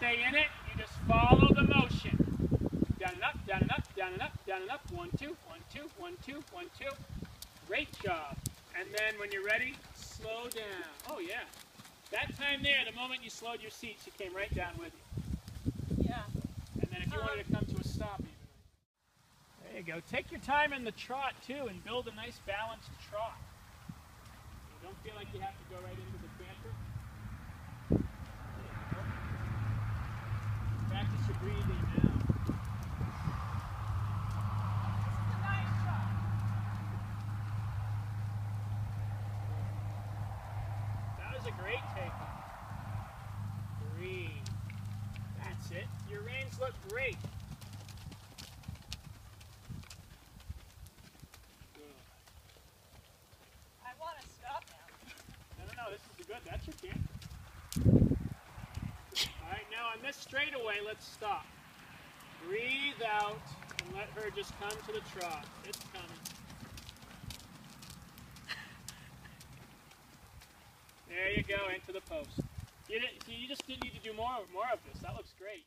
stay in it. You just follow the motion. Down and up, down and up, down and up, down and up. 1, 2, 1, 2, 1, 2, 1, 2. Great job. And then when you're ready, slow down. Oh yeah. That time there, the moment you slowed your seat, she came right down with you. Yeah. And then if you wanted to come to a stop even. There you go. Take your time in the trot too and build a nice balanced trot. You don't feel like you have to go right into the canter. Practice your breathing now. This is a nice shot. That was a great takeoff. Breathe. That's it. Your reins look great. Good. I want to stop now. No, this is good. That's your canter. Alright, now on this straightaway, let's stop. Breathe out and let her just come to the trot. It's coming. There you go, into the post. You just need to do more of this. That looks great.